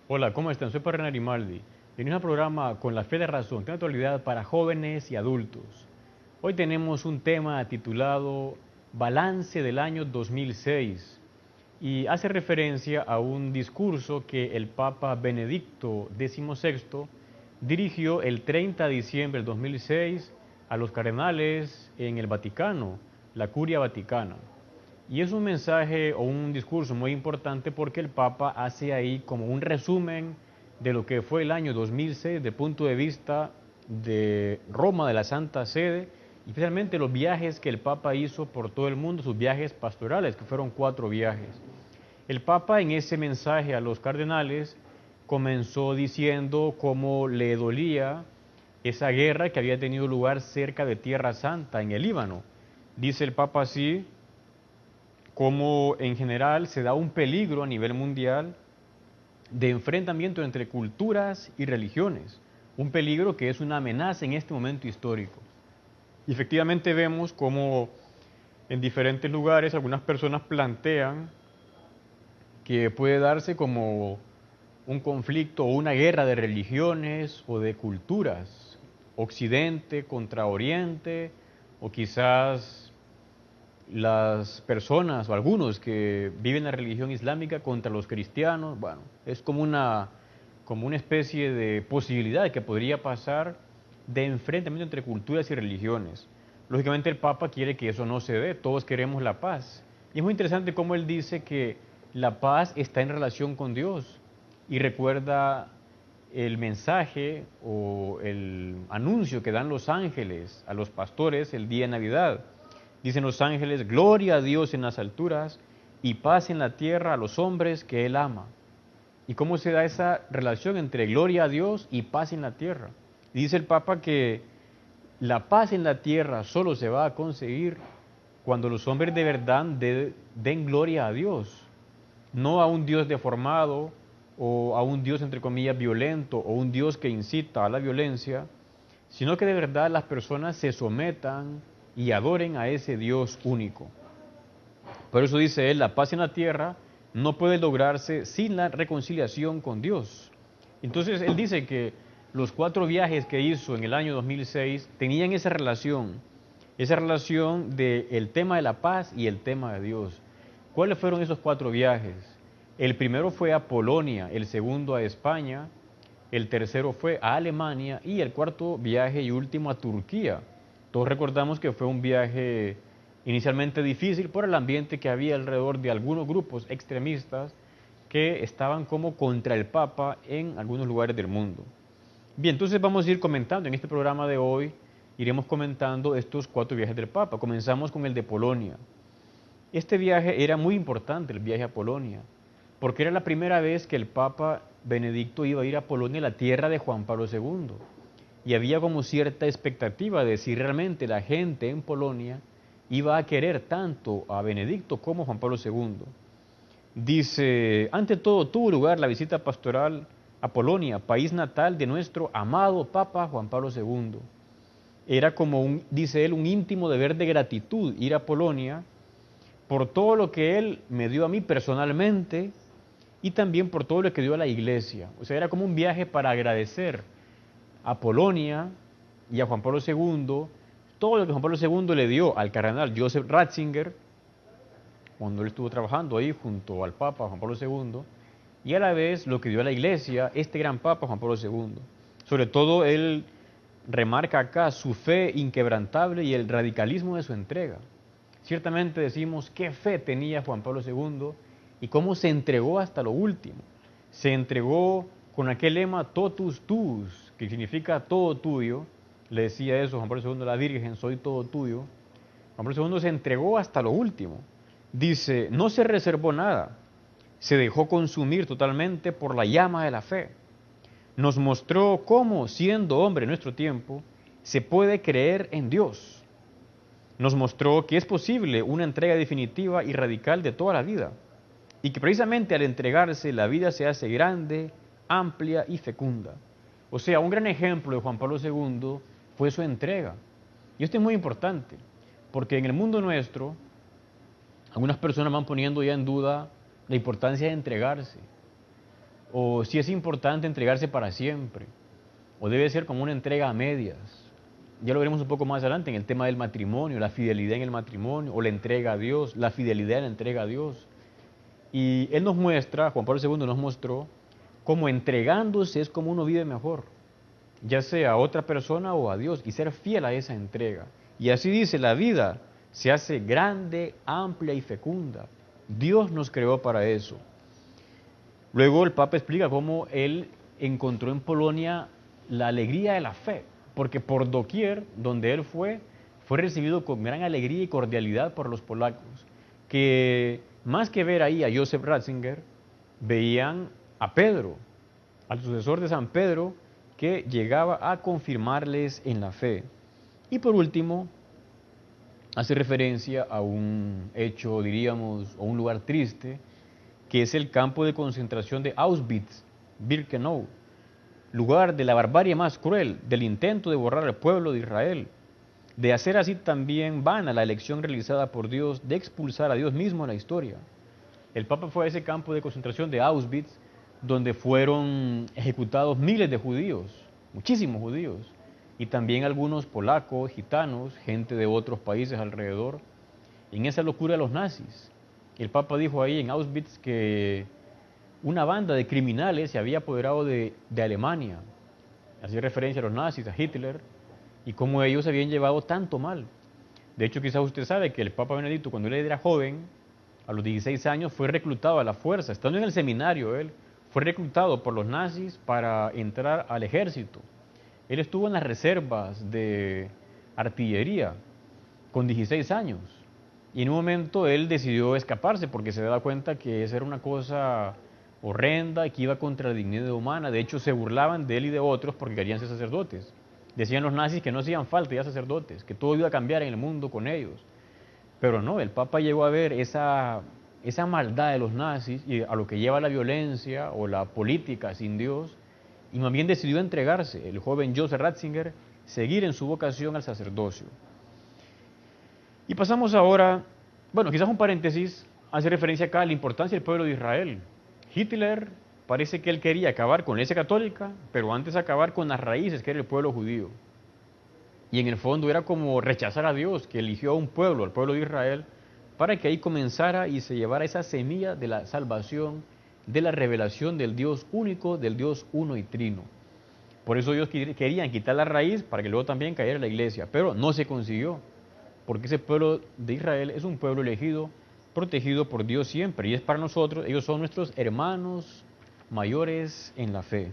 Hola, ¿cómo están? Soy Padre Grimaldi. Bienvenidos al programa Con la Fe de Razón, tema de actualidad para jóvenes y adultos. Hoy tenemos un tema titulado Balance del año 2006 y hace referencia a un discurso que el Papa Benedicto XVI dirigió el 30 de diciembre del 2006 a los cardenales en el Vaticano, la Curia Vaticana. Y es un mensaje o un discurso muy importante porque el Papa hace ahí como un resumen de lo que fue el año 2006 desde el punto de vista de Roma, de la Santa Sede, y especialmente los viajes que el Papa hizo por todo el mundo, sus viajes pastorales, que fueron 4 viajes. El Papa en ese mensaje a los cardenales comenzó diciendo cómo le dolía esa guerra que había tenido lugar cerca de Tierra Santa, en el Líbano. Dice el Papa así: cómo en general se da un peligro a nivel mundial de enfrentamiento entre culturas y religiones, un peligro que es una amenaza en este momento histórico. Y efectivamente vemos cómo en diferentes lugares algunas personas plantean que puede darse como un conflicto o una guerra de religiones o de culturas, Occidente contra Oriente, o quizás las personas o algunos que viven la religión islámica contra los cristianos. Bueno, es como una especie de posibilidad que podría pasar de enfrentamiento entre culturas y religiones. Lógicamente el Papa quiere que eso no se dé, todos queremos la paz. Y es muy interesante cómo él dice que la paz está en relación con Dios y recuerda el mensaje o el anuncio que dan los ángeles a los pastores el día de Navidad. Dicen los ángeles: gloria a Dios en las alturas y paz en la tierra a los hombres que Él ama. ¿Y cómo se da esa relación entre gloria a Dios y paz en la tierra? Dice el Papa que la paz en la tierra solo se va a conseguir cuando los hombres de verdad den gloria a Dios, no a un Dios deformado o a un Dios entre comillas violento o un Dios que incita a la violencia, sino que de verdad las personas se sometan y adoren a ese Dios único. Por eso dice él: la paz en la tierra no puede lograrse sin la reconciliación con Dios. Entonces él dice que los 4 viajes que hizo en el año 2006 tenían esa relación del tema de la paz y el tema de Dios. ¿Cuáles fueron esos 4 viajes? El primero fue a Polonia, el segundo a España, el tercero fue a Alemania y el cuarto viaje y último a Turquía. Todos recordamos que fue un viaje inicialmente difícil por el ambiente que había alrededor de algunos grupos extremistas que estaban como contra el Papa en algunos lugares del mundo. Bien, entonces vamos a ir comentando en este programa de hoy, iremos comentando estos 4 viajes del Papa. Comenzamos con el de Polonia. Este viaje era muy importante, el viaje a Polonia, porque era la primera vez que el Papa Benedicto iba a ir a Polonia, la tierra de Juan Pablo II. Y había como cierta expectativa de si realmente la gente en Polonia iba a querer tanto a Benedicto como a Juan Pablo II. Dice: ante todo tuvo lugar la visita pastoral a Polonia, país natal de nuestro amado Papa Juan Pablo II. Era como dice él, un íntimo deber de gratitud ir a Polonia por todo lo que él me dio a mí personalmente y también por todo lo que dio a la iglesia. O sea, era como un viaje para agradecer a Polonia y a Juan Pablo II todo lo que Juan Pablo II le dio al cardenal Joseph Ratzinger cuando él estuvo trabajando ahí junto al Papa Juan Pablo II, y a la vez lo que dio a la iglesia este gran Papa Juan Pablo II. Sobre todo él remarca acá su fe inquebrantable y el radicalismo de su entrega. Ciertamente decimos qué fe tenía Juan Pablo II y cómo se entregó hasta lo último. Se entregó con aquel lema totus tuus, que significa todo tuyo. Le decía eso Juan Pablo II a la Virgen: soy todo tuyo. Juan Pablo II se entregó hasta lo último. Dice: no se reservó nada, se dejó consumir totalmente por la llama de la fe. Nos mostró cómo, siendo hombre en nuestro tiempo, se puede creer en Dios. Nos mostró que es posible una entrega definitiva y radical de toda la vida, y que precisamente al entregarse la vida se hace grande, amplia y fecunda. O sea, un gran ejemplo de Juan Pablo II fue su entrega. Y esto es muy importante, porque en el mundo nuestro algunas personas van poniendo ya en duda la importancia de entregarse. o si es importante entregarse para siempre, o debe ser como una entrega a medias. Ya lo veremos un poco más adelante en el tema del matrimonio, la fidelidad en el matrimonio, o la entrega a Dios, la fidelidad en la entrega a Dios. Y él nos muestra, Juan Pablo II nos mostró, cómo entregándose es como uno vive mejor, ya sea a otra persona o a Dios, y ser fiel a esa entrega. Y así dice, la vida se hace grande, amplia y fecunda. Dios nos creó para eso. Luego el Papa explica cómo él encontró en Polonia la alegría de la fe, porque por doquier donde él fue recibido con gran alegría y cordialidad por los polacos, que más que ver ahí a Joseph Ratzinger, veían a Pedro, al sucesor de San Pedro, que llegaba a confirmarles en la fe. Y por último, hace referencia a un hecho, diríamos, o un lugar triste, que es el campo de concentración de Auschwitz-Birkenau, lugar de la barbarie más cruel, del intento de borrar al pueblo de Israel, de hacer así también vana la elección realizada por Dios de expulsar a Dios mismo en la historia. El Papa fue a ese campo de concentración de Auschwitz, donde fueron ejecutados miles de judíos, muchísimos judíos, y también algunos polacos, gitanos, gente de otros países alrededor, en esa locura de los nazis. El Papa dijo ahí en Auschwitz que una banda de criminales se había apoderado de Alemania, hacía referencia a los nazis, a Hitler, y cómo ellos habían llevado tanto mal. De hecho, quizás usted sabe que el Papa Benedicto, cuando él era joven, a los 16 años, fue reclutado a la fuerza, estando en el seminario, él fue reclutado por los nazis para entrar al ejército. Él estuvo en las reservas de artillería con 16 años. Y en un momento él decidió escaparse porque se daba cuenta que esa era una cosa horrenda y que iba contra la dignidad humana. De hecho, se burlaban de él y de otros porque querían ser sacerdotes. Decían los nazis que no hacían falta ya sacerdotes, que todo iba a cambiar en el mundo con ellos. Pero no, el Papa llegó a ver esa maldad de los nazis y a lo que lleva la violencia o la política sin Dios, y más bien decidió entregarse, el joven Joseph Ratzinger, seguir en su vocación al sacerdocio. Y pasamos ahora, bueno, quizás un paréntesis, hace referencia acá a la importancia del pueblo de Israel. Hitler parece que él quería acabar con la Iglesia católica, pero antes acabar con las raíces que era el pueblo judío. Y en el fondo era como rechazar a Dios, que eligió a un pueblo, al pueblo de Israel, para que ahí comenzara y se llevara esa semilla de la salvación, de la revelación del Dios único, del Dios uno y trino. Por eso ellos querían quitar la raíz para que luego también cayera la iglesia, pero no se consiguió, porque ese pueblo de Israel es un pueblo elegido, protegido por Dios siempre, y es para nosotros, ellos son nuestros hermanos mayores en la fe.